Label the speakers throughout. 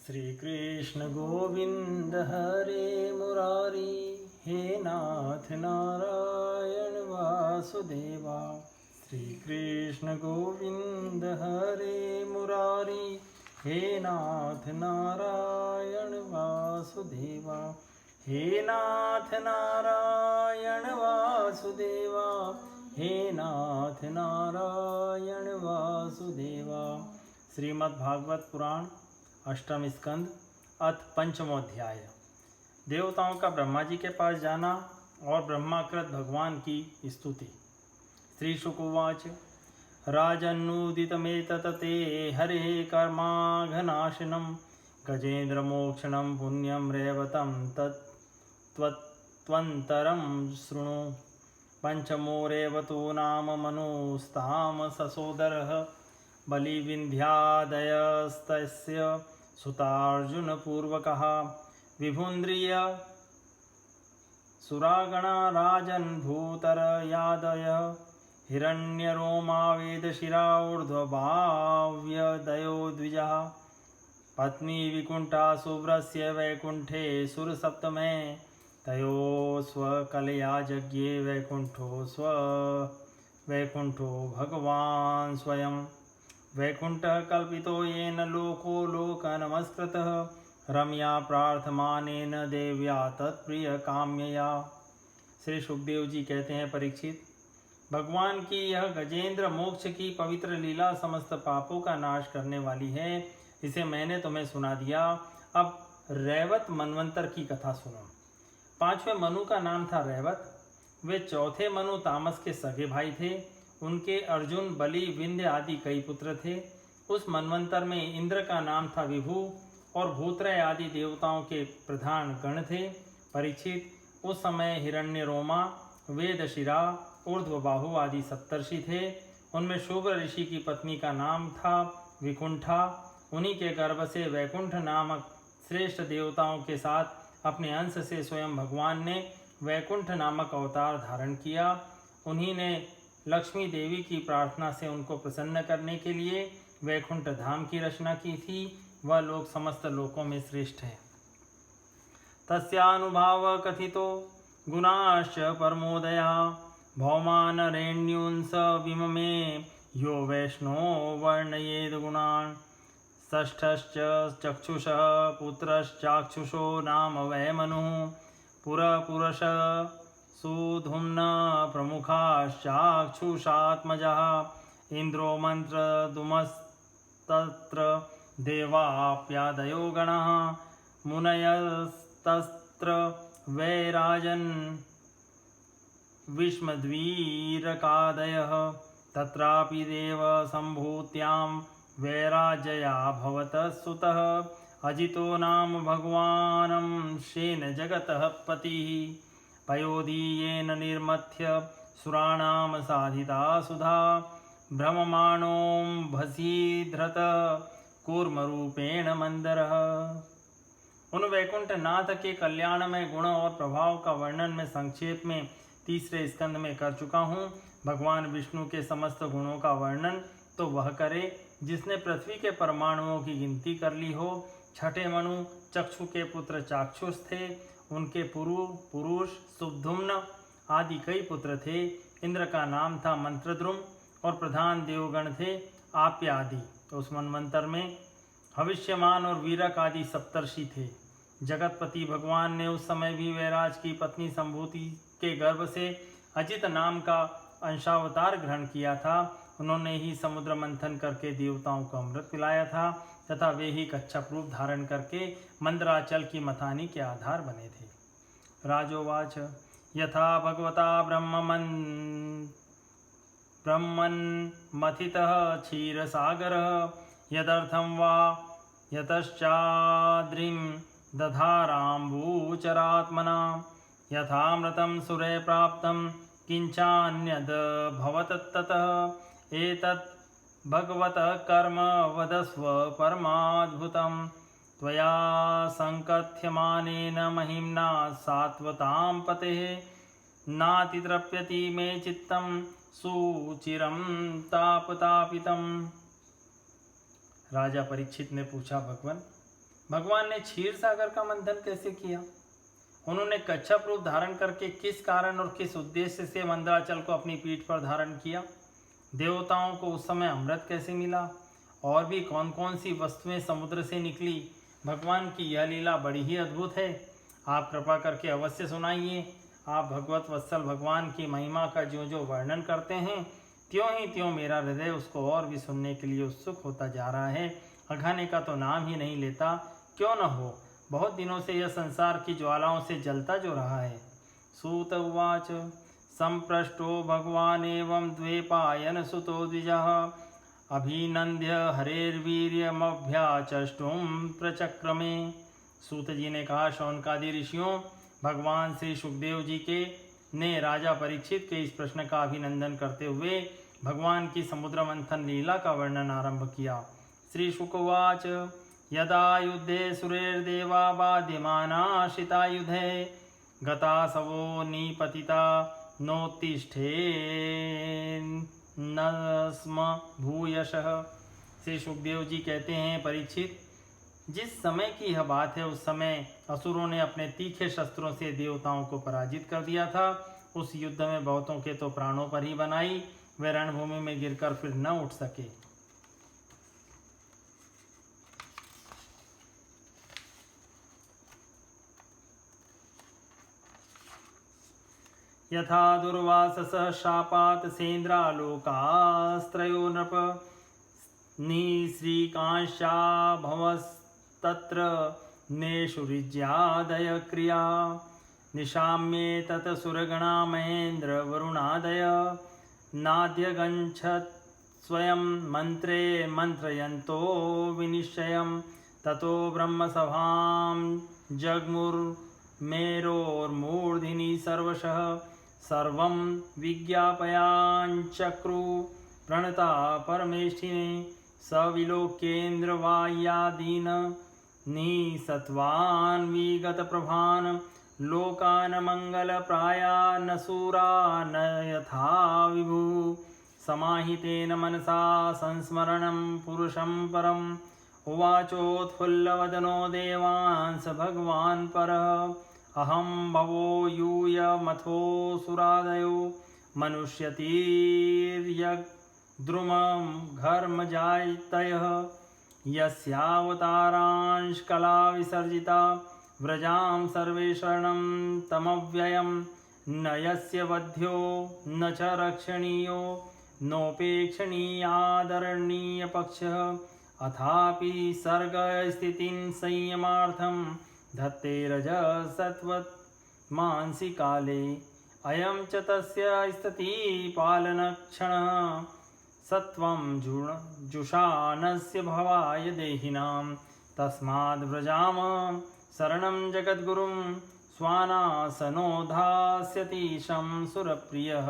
Speaker 1: श्री कृष्ण गोविंद हरे मुरारी, हे नाथ नारायण वासुदेवा। श्री कृष्ण गोविंद हरे मुरारी, हे नाथ नारायण वासुदेवा। हे नाथ नारायण वासुदेवा, हे नाथ नारायण वासुदेवा। श्रीमद्भागवत पुराण अष्टम स्कंद अथ पंचमो अध्याय। देवताओं का ब्रह्मा जी के पास जाना और ब्रह्माकृत भगवान की स्तुति। श्री शुक उवाच। राजन्नुदितमेतत् ते हरे कर्माघनाशनं, गजेन्द्रमोक्षणं पुण्यं रेवतं तत्त्वन्तरं शृणु। पंचमो रेवतो नाम मनुस्ताम ससोदरः, बलिविन्ध्यादयस्तस्य सुतार्जुनपूर्वकः। विभुन्द्रिय सुरागणा राजन् भूतरयादय, हिरण्यरोमा वेदशिरा ऊर्ध्वभाव्यदयो द्विजः। पत्नी विकुण्ठा शुभ्रस्य वैकुण्ठे सुरसप्तमे, तयो स्वकलया यज्ञे वैकुण्ठो भगवान् स्वयं। वैकुण्ठः कल्पितो येन लोको लोकनमस्कृतः, रम्या प्रार्थमानेन देव्या तत्प्रियकाम्यया। श्री सुखदेव जी कहते हैं, परीक्षित, भगवान की यह गजेंद्र मोक्ष की पवित्र लीला समस्त पापों का नाश करने वाली है। इसे मैंने तुम्हें सुना दिया। अब रैवत मनवंतर की कथा सुनो। पांचवें मनु का नाम था रैवत। वे चौथे मनु तामस के सगे भाई थे। उनके अर्जुन, बलि, विंध्य आदि कई पुत्र थे। उस मनवंतर में इंद्र का नाम था विभु और भूत्रय आदि देवताओं के प्रधान गण थे। परीक्षित, उस समय हिरण्यरोमा, वेदशिरा, ऊर्ध्वबाहु आदि सप्तर्षि थे। उनमें शुभ्र ऋषि की पत्नी का नाम था विकुंठा। उन्हीं के गर्भ से वैकुंठ नामक श्रेष्ठ देवताओं के साथ अपने अंश से स्वयं भगवान ने वैकुंठ नामक अवतार धारण किया। उन्हीं ने लक्ष्मी देवी की प्रार्थना से उनको प्रसन्न करने के लिए वैकुंठ धाम की रचना की थी। वह लोक समस्त लोकों में श्रेष्ठ है। तस्यानुभाव कथितो गुणाश्च परमोदया, भौमानरेण्युंस विममे यो वैष्णो वर्णयेद गुणान्। षष्ठश्च चक्षुषः पुत्रश्चाक्षुषो नाम वै मनुः, पुरपुरुष सुधुम्न प्रमुखाश्चाक्षुषात्मजः। इन्द्रो मन्त्रदुमस्तत्र देवाप्यादयो गणः, मुनयस्तत्र वैराजन् विष्मद्वीरकादयः। तत्रापि देव सम्भूत्यां वैराजया भवतः सुतः, अजितो नाम भगवानं शेन जगतः पतिः। पयोधीयेन निर्मथ्य सुराणां साधिता सुधा, भ्रममाणोऽम्भसीधृत कूर्मरूपेण मंदरः। उन वैकुंठ नाथ के कल्याणमय गुण और प्रभाव का वर्णन मैं संक्षेप में तीसरे स्कंद में कर चुका हूँ। भगवान विष्णु के समस्त गुणों का वर्णन तो वह करे जिसने पृथ्वी के परमाणुओं की गिनती कर ली हो। छठे मनु चक्षु के पुत्र चाक्षुष थे। उनके पुरुष सुब्धुम्न आदि कई पुत्र थे। इंद्र का नाम था मंत्रद्रुम और प्रधान देवगण थे आप्य आदि। तो उस मनवंतर में हविष्यमान और वीरक आदि सप्तर्षि थे। जगतपति भगवान ने उस समय भी वैराज की पत्नी संभूति के गर्भ से अजित नाम का अंशावतार ग्रहण किया था। उन्होंने ही समुद्र मंथन करके देवताओं को अमृत पिलाया था तथा वे ही कच्छप रूप धारण करके मंदराचल की मथानी के आधार बने थे। राजोवाच। यथा भगवता ब्रह्मन्मथितः क्षीरसागरः, यदर्थं वा यतश्चाद्रिं दधाराम्बूचरात्मना, यथामृतं सुरे प्राप्तं किञ्चान्यद् भवतत्ततः। एतत् भगवतः कर्म वदस्व परमाद्भुतं, त्वया संकथ्यमानेन महिम्ना सात्वतां पतेः। नातितृप्यति मे चित्तं सुचिरं तापतापितम्। राजा परीक्षित ने पूछा, भगवान, भगवान ने क्षीर सागर का मंथन कैसे किया? उन्होंने कच्छप रूप धारण करके किस कारण और किस उद्देश्य से मंदराचल को अपनी पीठ पर धारण किया? देवताओं को उस समय अमृत कैसे मिला? और भी कौन कौन सी वस्तुएं समुद्र से निकली? भगवान की यह लीला बड़ी ही अद्भुत है। आप कृपा करके अवश्य सुनाइए। आप भगवत वत्सल भगवान की महिमा का जो जो वर्णन करते हैं, त्यों ही त्यों मेरा हृदय उसको और भी सुनने के लिए उत्सुक होता जा रहा है। अघाने का तो नाम ही नहीं लेता। क्यों न हो, बहुत दिनों से यह संसार की ज्वालाओं से जलता जो रहा है। सूत उवाच संप्रष्टो भगवान एवं द्वेपायन सुतो द्विजः अभिनंद्य हरेर्वीर्यमभ्याचष्टुम प्रचक्रमे। सूत जी ने कहा, शौनकादि ऋषियों, भगवान श्री सुखदेव जी के ने राजा परीक्षित के इस प्रश्न का अभिनंदन करते हुए भगवान की समुद्र मंथन लीला का वर्णन आरंभ किया। श्री शुकवाच यदा युद्धे सुरेर्देवा बाध्यमाना शितायुधे गता सवो निपतिता नोत्तिष्ठे न स्म भूयशः। श्री सुखदेव जी कहते हैं, परीक्षित, जिस समय की यह बात है उस समय असुरों ने अपने तीखे शस्त्रों से देवताओं को पराजित कर दिया था। उस युद्ध में बहुतों के तो प्राणों पर ही बनाई, वे रणभूमि में गिरकर फिर न उठ सके। यथा दुर्वाससः शापात् सेन्द्रालोकास्त्रयो नृप निःश्रीकांक्षा भवस्तत्र नेषुरिज्यादय क्रिया निशाम्ये तत् सुरगणा महेन्द्र वरुणादय नाद्यगच्छत् स्वयं मन्त्रे मन्त्रयन्तो विनिश्चयं ततो ब्रह्मसभां जग्मुर्मेरोर्मूर्धिनि सर्वशः सर्वं विज्ञापयाञ्चक्रु प्रणता परमेष्ठिने सविलोक्येन्द्रवाह्यादीन् निसत्वान् विगतप्रभान् लोकान् मङ्गलप्रायान् सूरा न यथा विभु समाहितेन मनसा संस्मरणं पुरुषं परम् उवाचोत्फुल्लवदनो देवांस भगवान् परः अहं भवो यूयमथोऽसुरादयो मनुष्यतीर्यद्रुमं घर्मजायतयः यस्यावतारांश कला विसर्जिता व्रजां सर्वे शरणं तमव्ययं न यस्य वध्यो न च रक्षणीयो नोपेक्षणीयादरणीयपक्षः अथापि सर्गस्थितिं संयमार्थं धत्ते रजसत्वमांसि काले अयं च तस्य स्थितिपालनक्षणः सत्वं जुषानस्य भवाय देहिनां तस्माद् व्रजाम शरणं जगद्गुरुं स्वानासनोधास्यतीशं सुरप्रियः।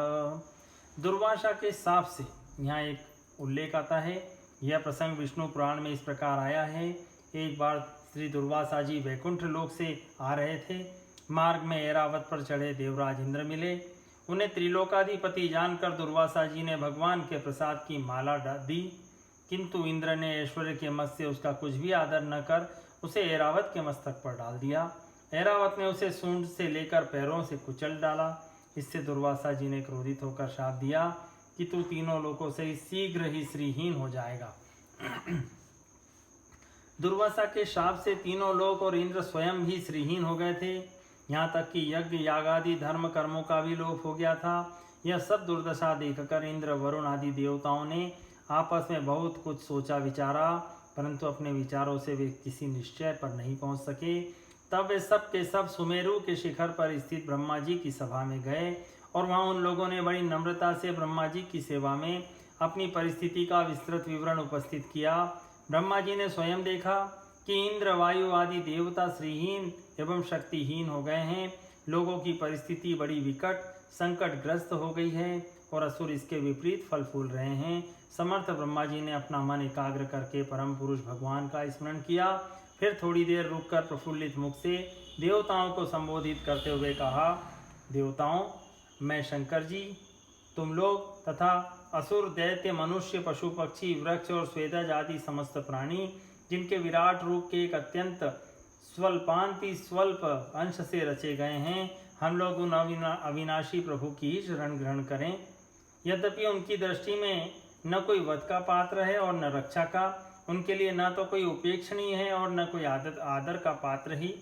Speaker 1: दुर्वासा के साप से यहाँ एक उल्लेख आता है। यह प्रसंग विष्णु पुराण में इस प्रकार आया है। एक बार श्री दुर्वासा जी वैकुंठ लोक से आ रहे थे। मार्ग में ऐरावत पर चढ़े देवराज इंद्र मिले। उन्हें त्रिलोकाधिपति जानकर दुर्वासा जी ने भगवान के प्रसाद की माला दी, किंतु इंद्र ने ऐश्वर्य के मत से उसका कुछ भी आदर न कर उसे ऐरावत के मस्तक पर डाल दिया। ऐरावत ने उसे सूंड से लेकर पैरों से कुचल डाला। इससे दुर्वासा जी ने क्रोधित होकर शाप दिया कि तू तीनों लोकों से शीघ्र ही श्रीहीन हो जाएगा। दुर्वासा के शाप से तीनों लोक और इंद्र स्वयं भी श्रीहीन हो गए थे। यहाँ तक कि यज्ञ यागादि धर्म कर्मों का भी लोप हो गया था। यह सब दुर्दशा देखकर इंद्र वरुण आदि देवताओं ने आपस में बहुत कुछ सोचा विचारा, परंतु अपने विचारों से वे किसी निश्चय पर नहीं पहुँच सके। तब वे सब के सब सुमेरु के शिखर पर स्थित ब्रह्मा जी की सभा में गए और वहाँ उन लोगों ने बड़ी नम्रता से ब्रह्मा जी की सेवा में अपनी परिस्थिति का विस्तृत विवरण उपस्थित किया। ब्रह्मा जी ने स्वयं देखा कि इंद्र वायु आदि देवता श्रीहीन एवं शक्तिहीन हो गए हैं। लोगों की परिस्थिति बड़ी विकट संकटग्रस्त हो गई है और असुर इसके विपरीत फल फूल रहे हैं। समर्थ ब्रह्मा जी ने अपना मन एकाग्र करके परम पुरुष भगवान का स्मरण किया। फिर थोड़ी देर रुककर प्रफुल्लित मुख से देवताओं को संबोधित करते हुए कहा, देवताओं, मैं शंकर जी, तुम लोग तथा असुर दैत्य मनुष्य पशु पक्षी वृक्ष और स्वेदज आदि समस्त प्राणी जिनके विराट रूप के एक अत्यंत स्वल्पांति स्वल्प अंश से रचे गए हैं, हम लोग उन अविनाशी प्रभु की ही शरण ग्रहण करें। यद्यपि उनकी दृष्टि में न कोई वध का पात्र है और न रक्षा का, उनके लिए न तो कोई उपेक्षणीय है और न कोई आदर का पात्र ही,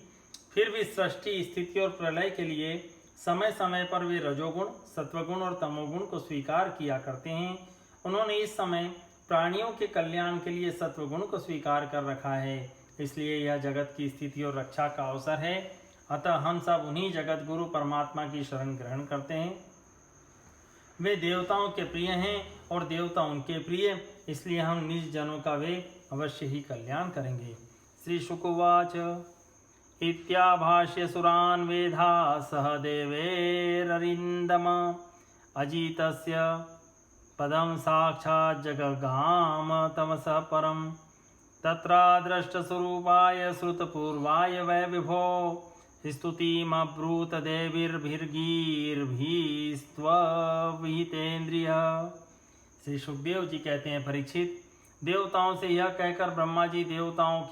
Speaker 1: फिर भी सृष्टि स्थिति और प्रलय के लिए समय समय पर वे रजोगुण, सत्वगुण और तमोगुण को स्वीकार किया करते हैं। उन्होंने इस समय प्राणियों के कल्याण के लिए सत्वगुण को स्वीकार कर रखा है, इसलिए यह जगत की स्थिति और रक्षा का अवसर है। अतः हम सब उन्हीं जगत गुरु परमात्मा की शरण ग्रहण करते हैं। वे देवताओं के प्रिय हैं और देवता उनके प्रिय, इसलिए हम निज जनों का वे अवश्य ही कल्याण करेंगे। श्री शुकोवाच इत्याभाष्य सुरान् वेधा सह देवैररिन्दम अजितस्य पदं साक्षात् जगगाम तमसः परं तत्रादृष्टस्वरूपाय श्रुतपूर्वाय वै विभो स्तुतिमब्रूत देवीर्भिर्गीर्भिस्त्वविहितेन्द्रिय। श्री सुखदेव जी कहते हैं, परीक्षित, देवताओं से यह कहकर ब्रह्मा जी देवताओं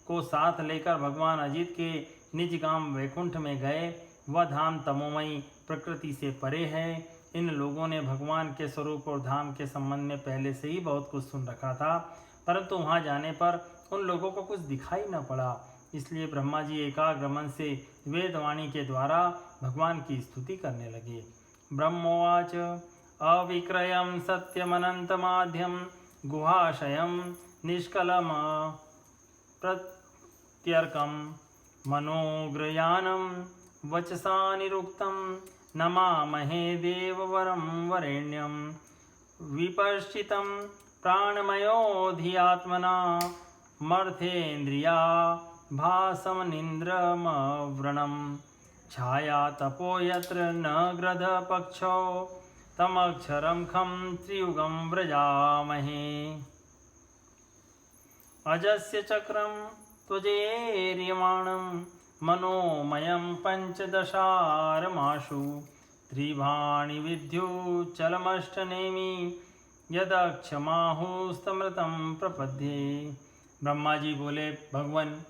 Speaker 1: को साथ लेकर भगवान अजित के निज गांव वैकुंठ में गए। वह धाम तमोमयी प्रकृति से परे है। इन लोगों ने भगवान के स्वरूप और धाम के संबंध में पहले से ही बहुत कुछ सुन रखा था, परंतु वहां जाने पर उन लोगों को कुछ दिखाई न पड़ा। इसलिए ब्रह्मा जी एकाग्र मन से वेदवाणी के द्वारा भगवान की स्तुति करने लगे। ब्रह्मोवाच अविक्रयं सत्यमनन्तमाध्यं गुहाशयं निष्कलम प्रत्यर्कं मनोग्रयानं वचसा निरुक्तं नमामहे देववरं वरेण्यं विपश्चितं प्राणमयोधियात्मना मर्थेन्द्रिया भासमनिन्द्रमव्रणं छाया तपो यत्र न ग्रध पक्षो तमक्षरं खं त्रियुगं व्रजामहे अजस्य चक्रं त्वजेर्यमाणं मनोमयं पंचदशारमाशु त्रिभाणि विद्युच्चलमष्टनेमि यदक्षमाहुस्तमृतं प्रपद्ये। ब्रह्मा जी बोले, भगवान,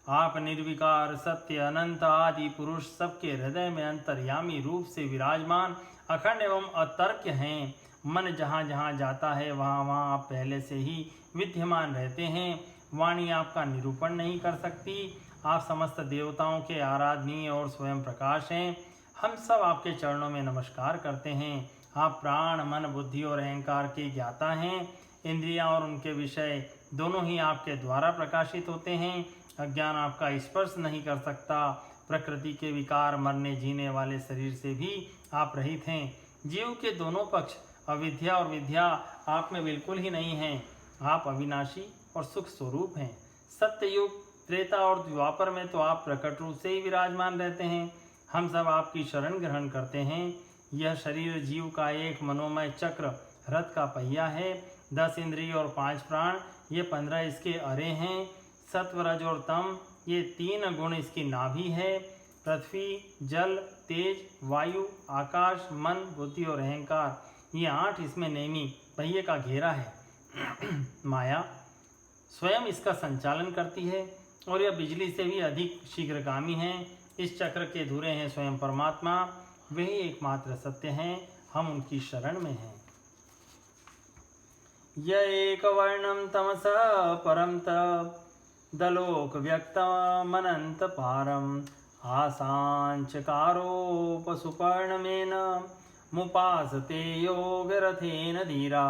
Speaker 1: आप निर्विकार सत्य अनंत आदि पुरुष सबके हृदय में अंतर्यामी रूप से विराजमान अखंड एवं अतर्क्य हैं। मन जहाँ जहाँ जाता है वहाँ वहाँ आप पहले से ही विद्यमान रहते हैं। वाणी आपका निरूपण नहीं कर सकती। आप समस्त देवताओं के आराधनीय और स्वयं प्रकाश हैं। हम सब आपके चरणों में नमस्कार करते हैं। आप प्राण, मन, बुद्धि और अहंकार के ज्ञाता हैं। इंद्रियां और उनके विषय दोनों ही आपके द्वारा प्रकाशित होते हैं। अज्ञान आपका स्पर्श नहीं कर सकता। प्रकृति के विकार, मरने जीने वाले शरीर से भी आप रहित हैं। जीव के दोनों पक्ष अविद्या और विद्या आप में बिल्कुल ही नहीं हैं। आप अविनाशी और सुख स्वरूप हैं। सत्ययुग, त्रेता और द्वापर में तो आप प्रकट रूप से ही विराजमान रहते हैं। हम सब आपकी शरण ग्रहण करते हैं। यह शरीर जीव का एक मनोमय चक्र रथ का पहिया है। 10 इंद्रिय और 5 प्राण, ये 15 इसके अरे हैं। सत्व, रज और तम, ये 3 गुण इसकी नाभि है। पृथ्वी, जल, तेज, वायु, आकाश, मन, बुद्धि और अहंकार, ये 8 इसमें नेमी पहिए का घेरा है। माया स्वयं इसका संचालन करती है और यह बिजली से भी अधिक शीघ्रगामी है। इस चक्र के धुरे हैं स्वयं परमात्मा, वही एकमात्र सत्य हैं। हम उनकी शरण में हैं। य एक वर्णम तमसः परम तलोक व्यक्तमनंत पारम आसांचकारोपसुपर्णमेन मुपासते योगरथेन धीरा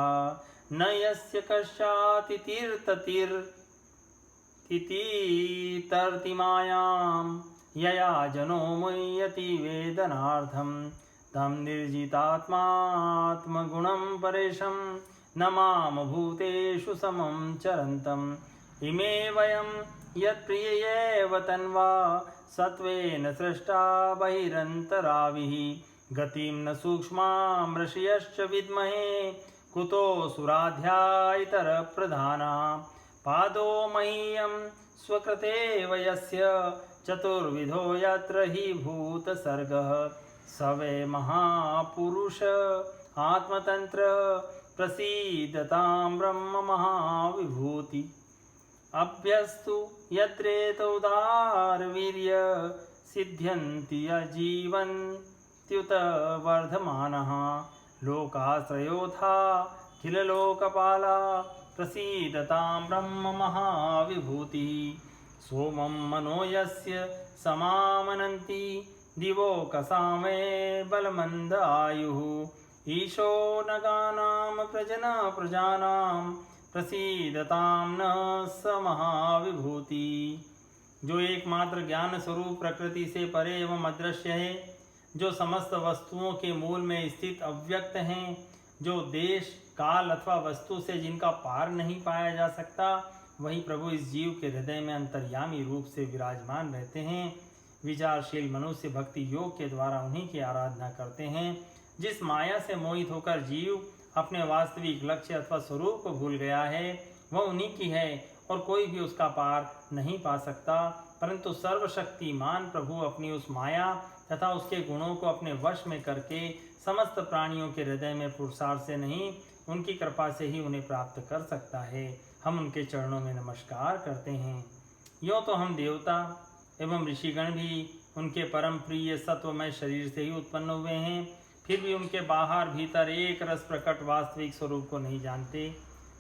Speaker 1: न यस्य कस्यातितीर्तर्तिमायां यया जनो मुह्यति वेदनार्थं तं निर्जितात्मात्मगुणं परेशं नमाम भूतेषु समं चरन्तम् इमे वयं यत्प्रियैव तन्वा सत्त्वेन सृष्टा बहिरन्तराविः गतिं न सूक्ष्मां ऋषयश्च विद्महे कुतो सुराध्यायितर प्रधाना पादो मह्यं स्वकृतेव यस्य चतुर्विधो यत्र हि भूतसर्गः स वै महापुरुष आत्मतंत्र प्रसीदतां ब्रह्म महाविभूति। अभ्यस्तु यत्रेतोदारवीर्य सिद्ध्यन्ति अजीवन्त्युत वर्धमानः लोकाश्रयोथा किल लोकपाला प्रसीदतां ब्रह्म महाविभूतिः सोमं मनो यस्य समामनन्ति दिवोकसामे बलमन्द आयुः ईशो नगानां प्रजानां प्रसीदतां न स महाविभूति। जो एकमात्र ज्ञान स्वरूप प्रकृति से परे एवं अदृश्य है, जो समस्त वस्तुओं के मूल में स्थित अव्यक्त हैं, जो देश काल अथवा वस्तु से जिनका पार नहीं पाया जा सकता, वही प्रभु इस जीव के हृदय में अंतर्यामी रूप से विराजमान रहते हैं। विचारशील मनुष्य भक्ति योग के द्वारा उन्हीं की आराधना करते हैं। जिस माया से मोहित होकर जीव अपने वास्तविक लक्ष्य अथवा स्वरूप को भूल गया है, वह उन्हीं की है और कोई भी उसका पार नहीं पा सकता। परंतु सर्वशक्तिमान प्रभु अपनी उस माया तथा उसके गुणों को अपने वश में करके समस्त प्राणियों के हृदय में पुरुषार्थ से नहीं, उनकी कृपा से ही उन्हें प्राप्त कर सकता है। हम उनके चरणों में नमस्कार करते हैं। यों तो हम देवता एवं ऋषिगण भी उनके परम प्रिय सत्वमय शरीर से ही उत्पन्न हुए हैं, फिर भी उनके बाहर भीतर एक रस प्रकट वास्तविक स्वरूप को नहीं जानते।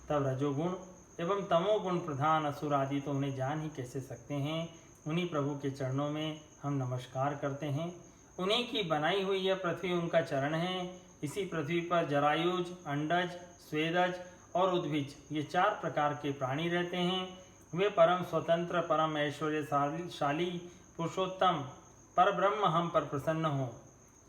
Speaker 1: तब रजोगुण एवं तमोगुण प्रधान असुर आदि तो उन्हें जान ही कैसे सकते हैं। उन्हीं प्रभु के चरणों में हम नमस्कार करते हैं। उन्हीं की बनाई हुई यह पृथ्वी उनका चरण है। इसी पृथ्वी पर जरायुज, अंडज, स्वेदज और उद्भिज ये 4 प्रकार के प्राणी रहते हैं। वे परम स्वतंत्र, परम ऐश्वर्यशाली, पुरुषोत्तम पर ब्रह्म हम पर प्रसन्न हो।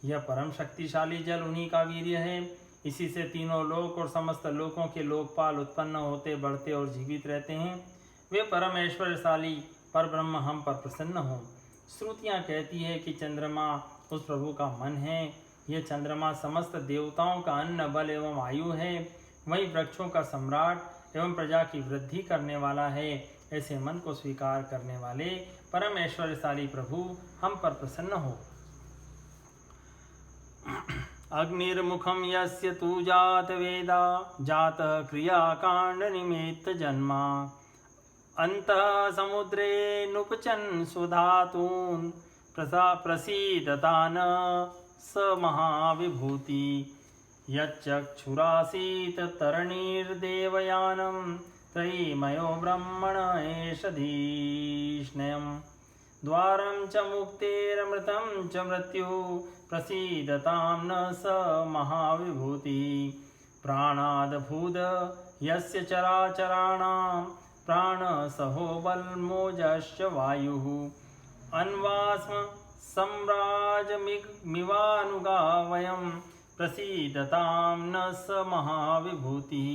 Speaker 1: यह परम शक्तिशाली जल उन्हीं का वीर्य है। इसी से तीनों लोक और समस्त लोकों के लोकपाल उत्पन्न होते, बढ़ते और जीवित रहते हैं। वे परम ऐश्वर्यशाली पर ब्रह्म हम पर प्रसन्न हो। श्रुतियाँ कहती है कि चंद्रमा उस प्रभु का मन है। यह चंद्रमा समस्त देवताओं का अन्न, बल एवं आयु है। वही वृक्षों का सम्राट एवं प्रजा की वृद्धि करने वाला है। ऐसे मन को स्वीकार करने वाले परम ऐश्वर्यशाली प्रभु हम पर प्रसन्न हो। अग्निर्मुखम यस्य तु जात वेदा जात क्रियाकांड निमित्त जन्मा अंतः समुद्रे नुपचन सुधातून प्रसीदतान स महाविभूति यच्चक्षुरासीत तरणीर्देवयानं त्रयीमयो ब्रह्मण एष धीष्णयम् द्वारं च मुक्तेरमृतं च मृत्युः प्रसीदतां न स महाविभूति प्राणादभूद यस्य चराचराणां प्राणसहो बलमोजश्च वायुः अन्वास्म सम्राजमिवानुगा वयं प्रसीदतां न स महाविभूतिः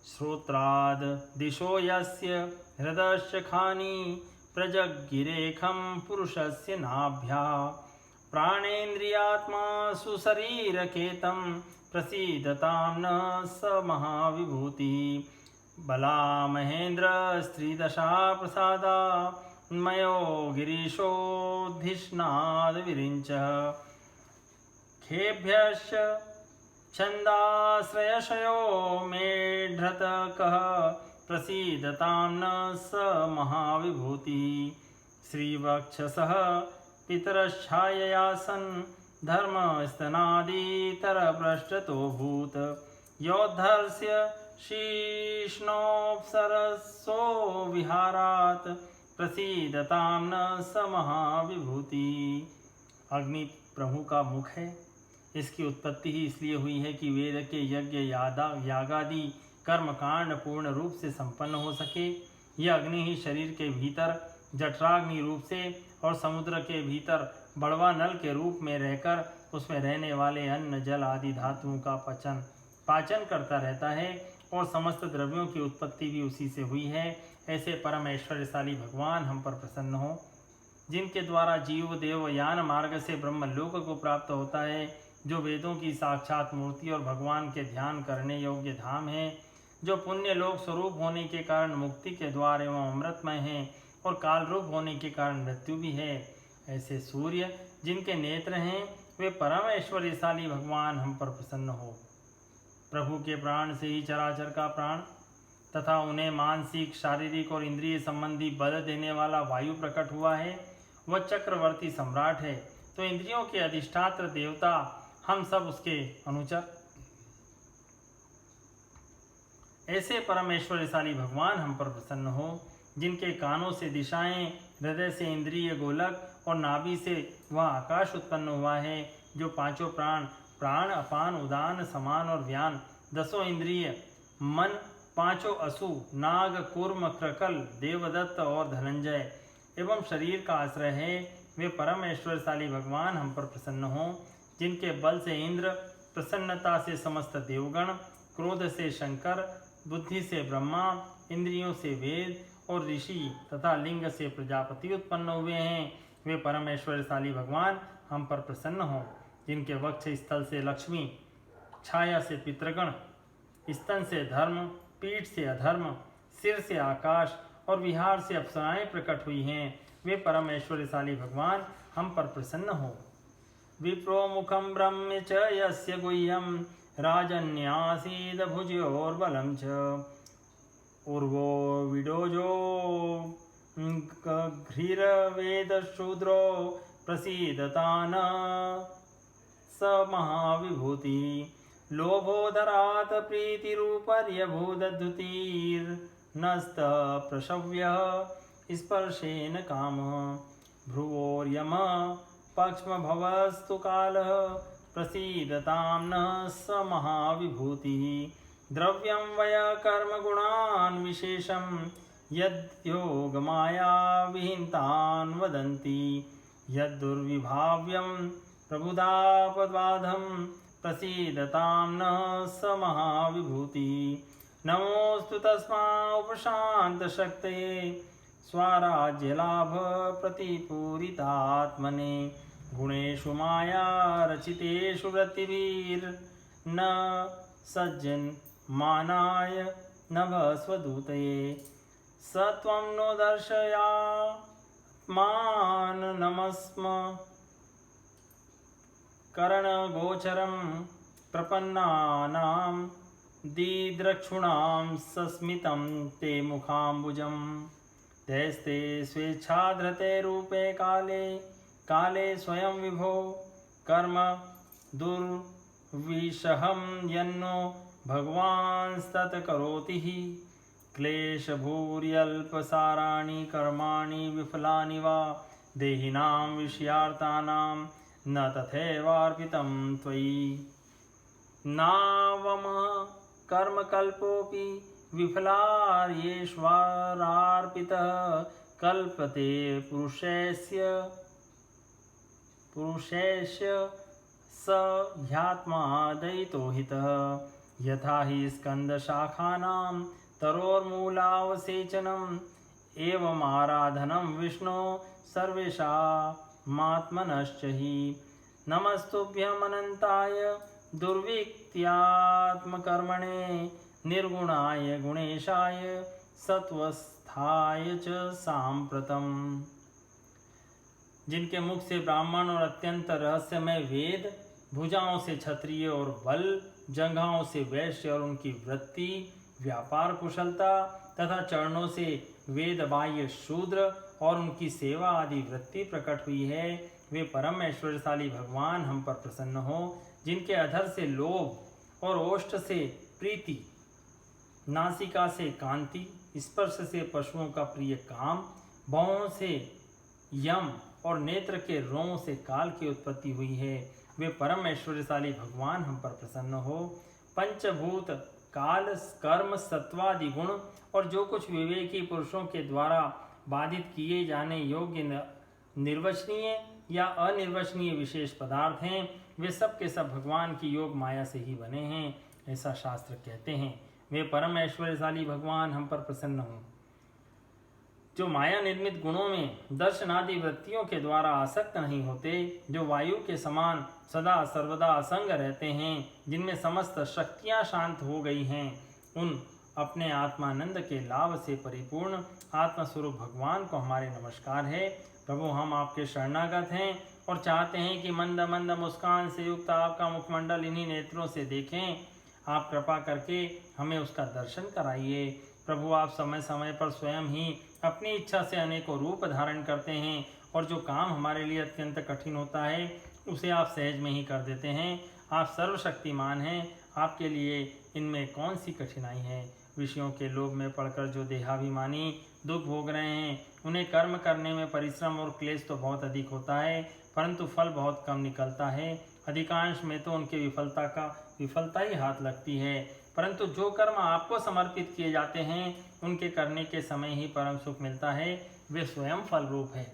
Speaker 1: श्रोत्राद् दिशो यस्य हृदश्च खानि प्रजगिरेखं पुरुषस्य नाभ्याः प्राणेन्द्रियात्मा सुशरीरकेतं प्रसीदतां न स महाविभूतिः बला महेन्द्र स्त्रीदशा प्रसादा मयो गिरीशोऽधिष्णाद् विरिञ्चः खेभ्यश्च छन्दाश्रयशयो मेढ्रतकः प्रसीदतां न स महाविभूतिः श्रीवक्षसः पितरश्छाययासन् धर्मस्तनादितरभ्रष्टतोऽभूत् योद्धर्स्य शीष्णोऽप्सरसो विहारात् प्रसीदतां न स महाविभूतिः। अग्नि प्रभु का मुख है। इसकी उत्पत्ति ही इसलिए हुई है कि वेद के यज्ञ यागादि कर्मकांड पूर्ण रूप से संपन्न हो सके। यह अग्नि ही शरीर के भीतर जठराग्नि रूप से और समुद्र के भीतर बड़वा नल के रूप में रहकर उसमें रहने वाले अन्न, जल आदि धातुओं का पाचन करता रहता है और समस्त द्रव्यों की उत्पत्ति भी उसी से हुई है। ऐसे परम ऐश्वर्यशाली भगवान हम पर प्रसन्न हो, जिनके द्वारा जीव देव यान मार्ग से ब्रह्मलोक को प्राप्त होता है, जो वेदों की साक्षात मूर्ति और भगवान के ध्यान करने योग्य धाम है, जो पुण्य लोक स्वरूप होने के कारण मुक्ति के द्वार एवं अमृतमय है और काल रूप होने के कारण मृत्यु भी है। ऐसे सूर्य जिनके नेत्र हैं, वे परम ऐश्वर्यशाली भगवान हम पर प्रसन्न हो। प्रभु के प्राण से ही चराचर का प्राण तथा उन्हें मानसिक, शारीरिक और इंद्रिय संबंधी बल देने वाला वायु प्रकट हुआ है, वह चक्रवर्ती सम्राट है। तो इंद्रियों के अधिष्ठात्र देवता, हम सब उसके अनुचर। ऐसे परमेश्वरशाली भगवान हम पर प्रसन्न हो, जिनके कानों से दिशाएं, हृदय से इंद्रिय गोलक और नाभि से वह आकाश उत्पन्न हुआ है, जो पांचों प्राण, अपान, उदान, समान और व्यान, 10 इंद्रिय, मन, 5 असु, नाग, कूर्म, क्रकल, देवदत्त और धनंजय एवं शरीर का आश्रय है, वे परमेश्वरशाली भगवान हम पर प्रसन्न हो, जिनके बल से इंद्र, प्रसन्नता से समस्त देवगण, क्रोध से शंकर, बुद्धि से ब्रह्मा, इंद्रियों से वेद और ऋषि तथा लिंग से प्रजापति उत्पन्न हुए हैं, वे परमेश्वरशाली भगवान हम पर प्रसन्न हो, जिनके वक्ष स्थल से लक्ष्मी, छाया से पितृगण, स्तन से धर्म, पीठ से अधर्म, सिर से आकाश और विहार से अप्सराएं प्रकट हुई हैं, वे परमेश्वरशाली भगवान हम पर प्रसन्न हो। विप्रो मुखम ब्रह्म च यस्य गुह्यं राजन्यासीद भुजयोर्बलं च उर्वो विडोजो घ्रीरवेदशूद्रो प्रसीदतान स महाविभूति लोभोदरात् प्रीतिरूपर्यभूदद्युतिर्नस्त प्रशव्यः स्पर्शेन काम भ्रुवोर्यम पक्ष्मभवस्तु कालः प्रसीदतां न स महाविभूतिः द्रव्यं वय कर्मगुणान् विशेषं यद्योगमाया विहिन्तान् वदन्ति यद्दुर्विभाव्यं प्रबुधापद्बाधं प्रसीदतां न स महाविभूतिः नमोऽस्तु तस्मा उपशान्तशक्तये स्वराज्यलाभ प्रतिपूरितात्मने गुणेषु माया रचितेषु रतिभिर्न सज्जन्मानाय नभस्वदूतये स त्वं नो दर्शयात्मानमस्म करणगोचरं प्रपन्नानां दिद्रक्षूणां सस्मितं ते मुखाम्बुजम् तैस्ते स्वेच्छाधृते रूपे काले काले स्वयं विभो कर्म दुर्विषहं यन्नो भगवांस्तत् करोति हि क्लेशभूर्यल्पसाराणि कर्माणि विफलानि वा देहिनां विषयार्थानां न तथैवार्पितं त्वयि नावमः कर्मकल्पोऽपि विफलार्येष्वारार्पितः कल्पते पुरुषस्य स ह्यात्मा दयितो हितः यथा हि स्कन्दशाखानां तरोर्मूलावसेचनम् एवमाराधनं विष्णो सर्वेषामात्मनश्च हि नमस्तुभ्यमनन्ताय दुर्विक्त्यात्मकर्मणे निर्गुणाय गुणेशाय सत्वस्थाय च सांप्रतम्। जिनके मुख से ब्राह्मण और अत्यंत रहस्यमय वेद, भुजाओं से क्षत्रिय और बल, जंघाओं से वैश्य और उनकी वृत्ति, व्यापार कुशलता तथा चरणों से वेद बाह्य शूद्र और उनकी सेवा आदि वृत्ति प्रकट हुई है, वे परम ऐश्वर्यशाली भगवान हम पर प्रसन्न हो। जिनके अधर से लोभ और ओष्ठ से प्रीति, नासिका से कांति, स्पर्श से पशुओं का प्रिय काम, भौहों से यम और नेत्र के रोमों से काल की उत्पत्ति हुई है, वे परम ऐश्वर्यशाली भगवान हम पर प्रसन्न हो। पंचभूत, काल, कर्म, सत्वादि गुण और जो कुछ विवेकी पुरुषों के द्वारा बाधित किए जाने योग्य निर्वचनीय या अनिर्वचनीय विशेष पदार्थ हैं, वे सब के सब भगवान की योग माया से ही बने हैं, ऐसा शास्त्र कहते हैं। वे परम ऐश्वर्यशाली भगवान हम पर प्रसन्न हों, जो माया निर्मित गुणों में दर्शनादि वृत्तियों के द्वारा आसक्त नहीं होते, जो वायु के समान सदा सर्वदा असंग रहते हैं, जिनमें समस्त शक्तियां शांत हो गई हैं, उन अपने आत्मानंद के लाभ से परिपूर्ण आत्मस्वरूप भगवान को हमारे नमस्कार है। प्रभु, हम आपके शरणागत हैं और चाहते हैं कि मंद मंद मुस्कान से युक्त आपका मुखमंडल इन्हीं नेत्रों से देखें। आप कृपा करके हमें उसका दर्शन कराइए। प्रभु आप समय समय पर स्वयं ही अपनी इच्छा से अनेकों रूप धारण करते हैं और जो काम हमारे लिए अत्यंत कठिन होता है उसे आप सहज में ही कर देते हैं। आप सर्वशक्तिमान हैं, आपके लिए इनमें कौन सी कठिनाई है। विषयों के लोभ में पड़कर जो देहाभिमानी दुख भोग रहे हैं उन्हें कर्म करने में परिश्रम और क्लेश तो बहुत अधिक होता है, परंतु फल बहुत कम निकलता है। अधिकांश में तो उनके विफलता ही हाथ लगती है, परंतु जो कर्म आपको समर्पित किए जाते हैं उनके करने के समय ही परम सुख मिलता है, वे स्वयं फल रूप है।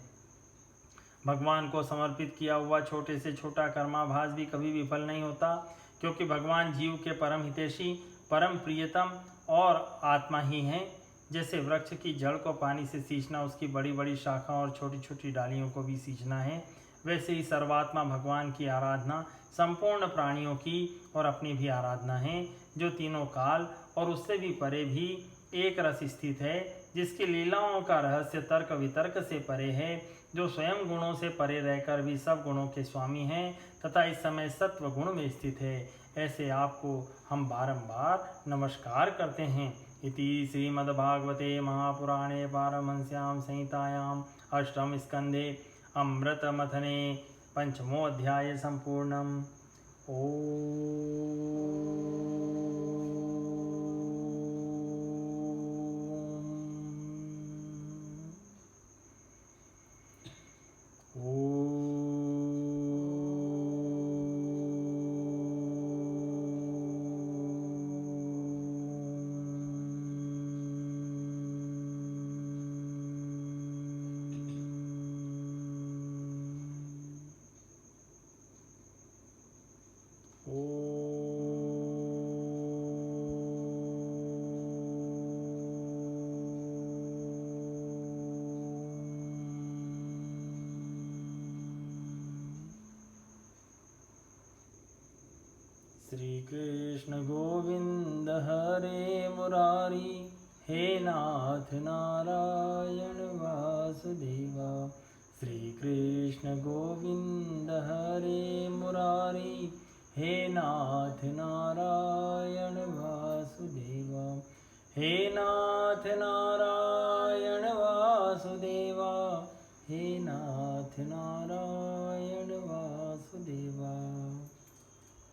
Speaker 1: भगवान को समर्पित किया हुआ छोटे से छोटा कर्माभास भी कभी विफल नहीं होता, क्योंकि भगवान जीव के परम हितैषी, परम प्रियतम और आत्मा ही हैं। जैसे वृक्ष की जड़ को पानी से सींचना उसकी बड़ी बड़ी शाखा और छोटी छोटी डालियों को भी सींचना है, वैसे ही सर्वात्मा भगवान की आराधना संपूर्ण प्राणियों की और अपनी भी आराधना है, जो तीनों काल और उससे भी परे भी एक रस स्थित है, जिसकी लीलाओं का रहस्य तर्क वितर्क से परे है, जो स्वयं गुणों से परे रहकर भी सब गुणों के स्वामी हैं तथा इस समय सत्व गुण में स्थित है। ऐसे आपको हम बारंबार नमस्कार करते हैं। इति श्रीमद्भागवते महापुराणे पारमहंस्यां संहितायां अष्टम स्कंधे अमृतमथने पंचमोऽध्याय संपूर्णम्। श्री कृष्ण गोविंद हरे मुरारी, हे नाथ नारायण वासुदेवा। श्री कृष्ण गोविंद हरे मुरारी, हे नाथ नारायण वासुदेवा। हे नाथ नारायण